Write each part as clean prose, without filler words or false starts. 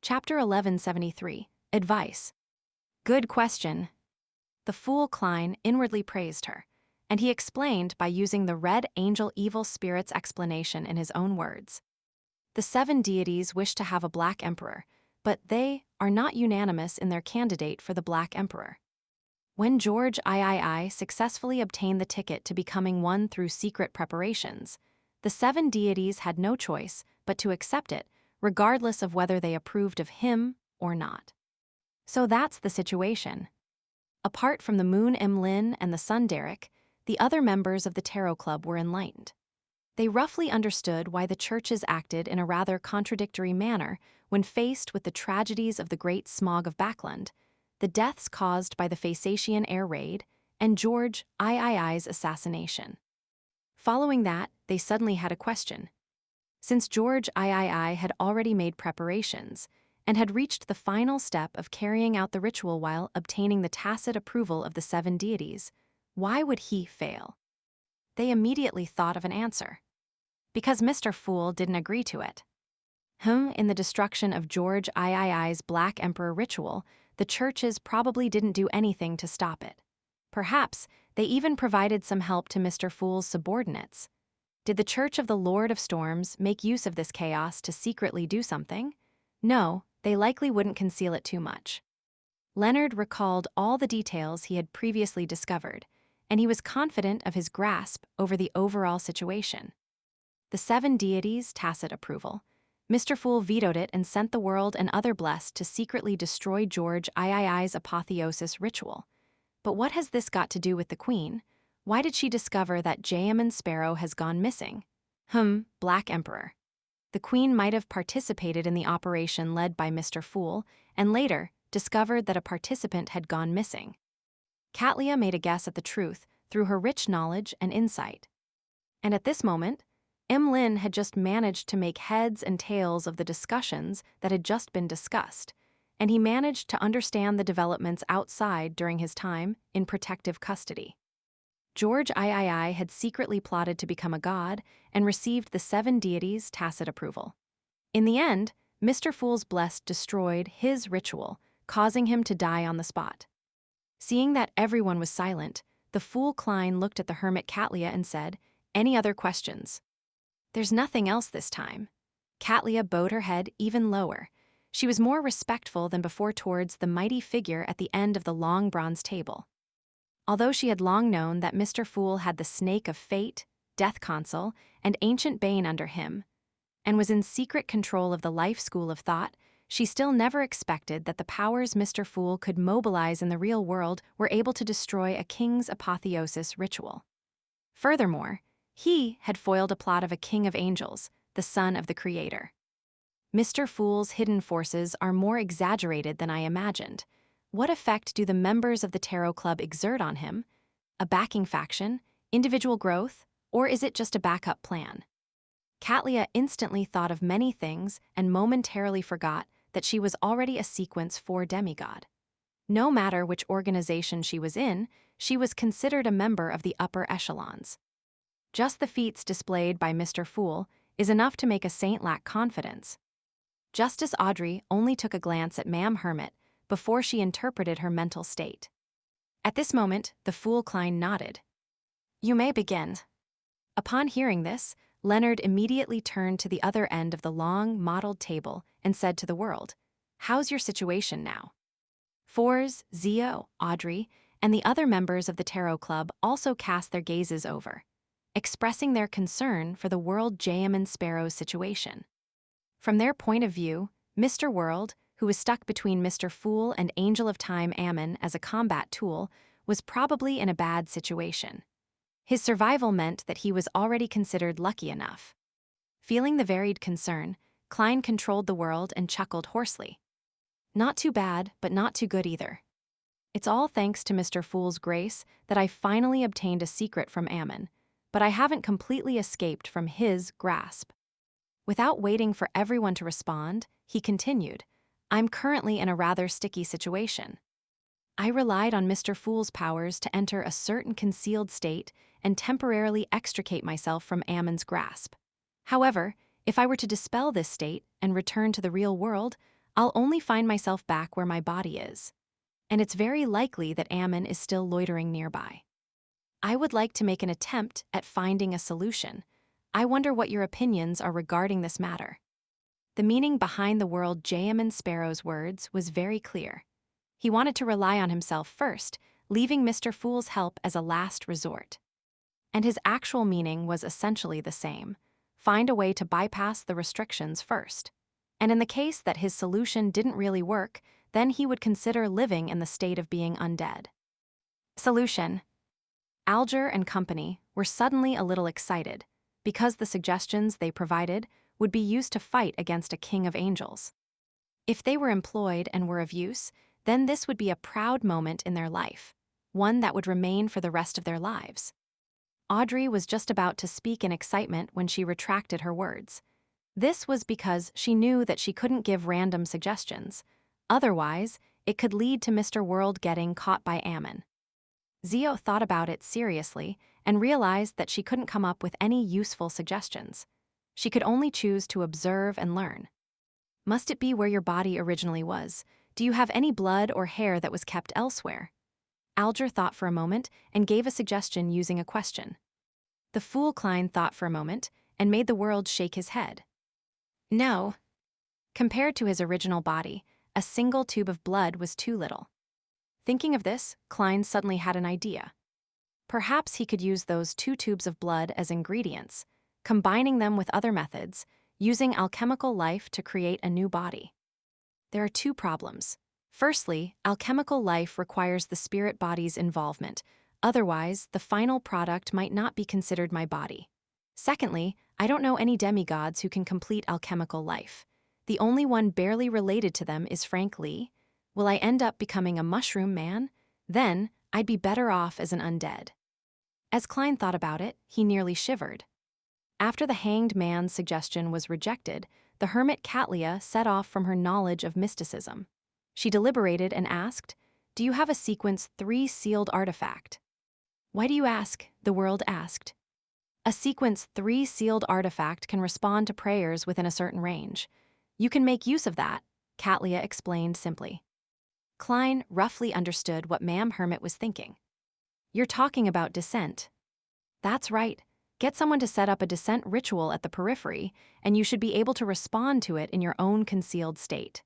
Chapter 1173. Advice. Good question. The fool Klein inwardly praised her, and he explained by using the red angel evil spirit's explanation in his own words. The 7 deities wish to have a black emperor, but they are not unanimous in their candidate for the black emperor. When George III successfully obtained the ticket to becoming one through secret preparations, the 7 deities had no choice but to accept it, regardless of whether they approved of him or not. So that's the situation. Apart from the Moon Imlin and the Sun Derek, the other members of the Tarot Club were enlightened. They roughly understood why the churches acted in a rather contradictory manner when faced with the tragedies of the Great Smog of Backland, the deaths caused by the Phasacian air raid, and George III's assassination. Following that, they suddenly had a question. Since George III had already made preparations and had reached the final step of carrying out the ritual while obtaining the tacit approval of the 7 deities, why would he fail? They immediately thought of an answer. Because Mr. Fool didn't agree to it. In the destruction of George III's Black Emperor ritual, the churches probably didn't do anything to stop it. Perhaps they even provided some help to Mr. Fool's subordinates. Did the Church of the Lord of Storms make use of this chaos to secretly do something? No, they likely wouldn't conceal it too much. Leonard recalled all the details he had previously discovered, and he was confident of his grasp over the overall situation. The 7 deities' tacit approval. Mr. Fool vetoed it and sent the world and other blessed to secretly destroy George III's apotheosis ritual. But what has this got to do with the Queen? Why did she discover that Jayaman Sparrow has gone missing? Black Emperor. The Queen might have participated in the operation led by Mr. Fool, and later discovered that a participant had gone missing. Katlia made a guess at the truth through her rich knowledge and insight. And at this moment, Imlin had just managed to make heads and tails of the discussions that had just been discussed, and he managed to understand the developments outside during his time in protective custody. George III had secretly plotted to become a god and received the 7 deities' tacit approval. In the end, Mr. Fool's Blessed destroyed his ritual, causing him to die on the spot. Seeing that everyone was silent, the fool Klein looked at the hermit Katlia and said, "Any other questions?" "There's nothing else this time." Katlia bowed her head even lower. She was more respectful than before towards the mighty figure at the end of the long bronze table. Although she had long known that Mr. Fool had the Snake of Fate, Death Console, and Ancient Bane under him, and was in secret control of the life school of thought, she still never expected that the powers Mr. Fool could mobilize in the real world were able to destroy a king's apotheosis ritual. Furthermore, he had foiled a plot of a king of angels, the son of the Creator. Mr. Fool's hidden forces are more exaggerated than I imagined. What effect do the members of the Tarot Club exert on him? A backing faction, individual growth, or is it just a backup plan? Katlia instantly thought of many things and momentarily forgot that she was already a sequence 4 demigod. No matter which organization she was in, she was considered a member of the upper echelons. Just the feats displayed by Mr. Fool is enough to make a saint lack confidence. Justice Audrey only took a glance at Ma'am Hermit before she interpreted her mental state. At this moment, the fool Klein nodded. "You may begin." Upon hearing this, Leonard immediately turned to the other end of the long, mottled table and said to the world, "How's your situation now?" Fours, Zio, Audrey, and the other members of the Tarot Club also cast their gazes over, expressing their concern for the world Jayaman Sparrow's situation. From their point of view, Mr. World, who was stuck between Mr. Fool and Angel of Time Ammon as a combat tool, was probably in a bad situation. His survival meant that he was already considered lucky enough. Feeling the varied concern, Klein controlled the world and chuckled hoarsely. "Not too bad, but not too good either. It's all thanks to Mr. Fool's grace that I finally obtained a secret from Ammon, but I haven't completely escaped from his grasp." Without waiting for everyone to respond, he continued, "I'm currently in a rather sticky situation. I relied on Mr. Fool's powers to enter a certain concealed state and temporarily extricate myself from Ammon's grasp. However, if I were to dispel this state and return to the real world, I'll only find myself back where my body is. And it's very likely that Ammon is still loitering nearby. I would like to make an attempt at finding a solution. I wonder what your opinions are regarding this matter. The meaning behind the world Jayaman Sparrow's words was very clear. He wanted to rely on himself first, leaving Mr. Fool's help as a last resort. And his actual meaning was essentially the same: find a way to bypass the restrictions first. And in the case that his solution didn't really work, then he would consider living in the state of being undead. Solution. Alger and company were suddenly a little excited, because the suggestions they provided would be used to fight against a king of angels. If they were employed and were of use, then this would be a proud moment in their life, one that would remain for the rest of their lives. Audrey was just about to speak in excitement when she retracted her words. This was because she knew that she couldn't give random suggestions. Otherwise, it could lead to Mr. World getting caught by Ammon. Zio thought about it seriously and realized that she couldn't come up with any useful suggestions. She could only choose to observe and learn. Must it be where your body originally was? Do you have any blood or hair that was kept elsewhere? Alger thought for a moment and gave a suggestion using a question. The fool Klein thought for a moment and made the world shake his head. No. Compared to his original body, a single tube of blood was too little. Thinking of this, Klein suddenly had an idea. Perhaps he could use those 2 tubes of blood as ingredients, combining them with other methods, using alchemical life to create a new body. There are 2 problems. Firstly, alchemical life requires the spirit body's involvement. Otherwise, the final product might not be considered my body. Secondly, I don't know any demigods who can complete alchemical life. The only one barely related to them is Frank Lee. Will I end up becoming a mushroom man? Then, I'd be better off as an undead. As Klein thought about it, he nearly shivered. After the hanged man's suggestion was rejected, the hermit Catlia set off from her knowledge of mysticism. She deliberated and asked, "Do you have a Sequence 3 sealed artifact?" "Why do you ask?" the world asked. A Sequence 3 sealed artifact can respond to prayers within a certain range. You can make use of that, Catlia explained simply. Klein roughly understood what Ma'am Hermit was thinking. You're talking about descent. That's right. Get someone to set up a descent ritual at the periphery, and you should be able to respond to it in your own concealed state.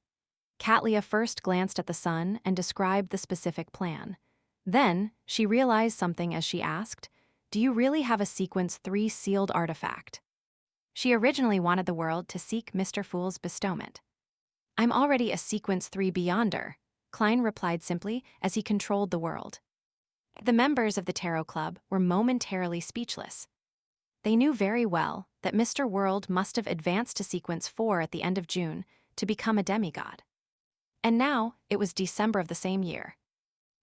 Catlia first glanced at the sun and described the specific plan. Then, she realized something as she asked, "Do you really have a Sequence 3 sealed artifact?" She originally wanted the world to seek Mr. Fool's bestowment. "I'm already a Sequence 3 Beyonder," Klein replied simply as he controlled the world. The members of the Tarot Club were momentarily speechless. They knew very well that Mr. World must have advanced to Sequence 4 at the end of June to become a demigod. And now, it was December of the same year.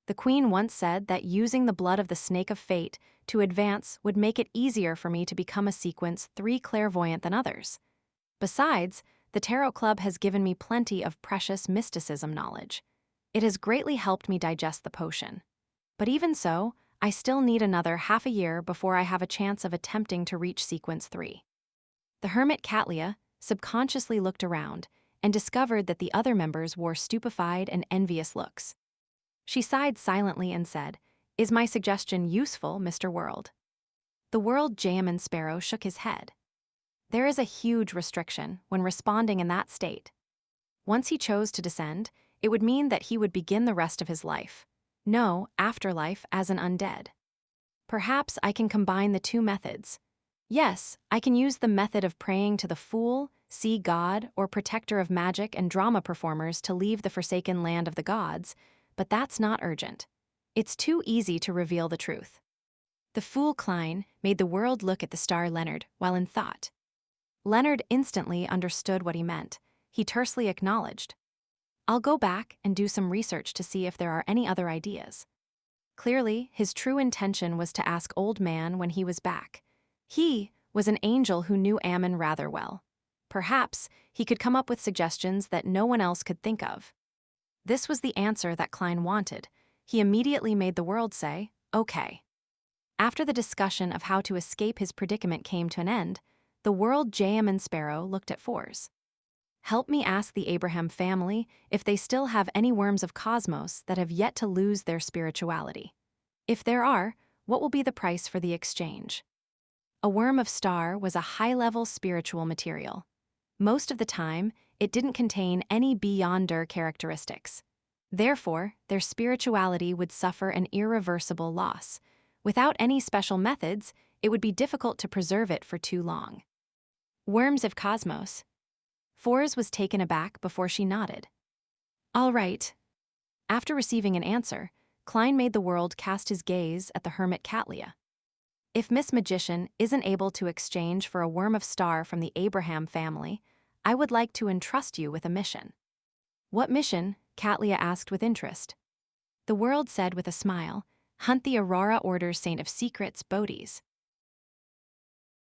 The Queen once said that using the blood of the Snake of Fate to advance would make it easier for me to become a Sequence 3 clairvoyant than others. Besides, the Tarot Club has given me plenty of precious mysticism knowledge. It has greatly helped me digest the potion. But even so, I still need another half a year before I have a chance of attempting to reach Sequence 3. The hermit Catlia subconsciously looked around and discovered that the other members wore stupefied and envious looks. She sighed silently and said, "Is my suggestion useful, Mr. World?" The world Jayaman Sparrow shook his head. There is a huge restriction when responding in that state. Once he chose to descend, it would mean that he would begin the rest of his life. No, afterlife as an undead. Perhaps I can combine the 2 methods. Yes, I can use the method of praying to the Fool, Sea God, or protector of magic and drama performers to leave the forsaken land of the gods, but that's not urgent. It's too easy to reveal the truth. The Fool Klein made the world look at the star Leonard while in thought. Leonard instantly understood what he meant. He tersely acknowledged, "I'll go back and do some research to see if there are any other ideas." Clearly, his true intention was to ask Old Man when he was back. He was an angel who knew Ammon rather well. Perhaps he could come up with suggestions that no one else could think of. This was the answer that Klein wanted. He immediately made the world say, "Okay." After the discussion of how to escape his predicament came to an end, the world Jayaman Sparrow looked at Fours. Help me ask the Abraham family if they still have any worms of cosmos that have yet to lose their spirituality. If there are, what will be the price for the exchange? A worm of star was a high-level spiritual material. Most of the time, it didn't contain any beyonder characteristics. Therefore, their spirituality would suffer an irreversible loss. Without any special methods, it would be difficult to preserve it for too long. Worms of cosmos. Fours was taken aback before she nodded. All right. After receiving an answer, Klein made the world cast his gaze at the hermit Catlia. If Miss Magician isn't able to exchange for a worm of star from the Abraham family, I would like to entrust you with a mission. What mission? Catlia asked with interest. The world said with a smile, hunt the Aurora Order's Saint of Secrets, Bodis.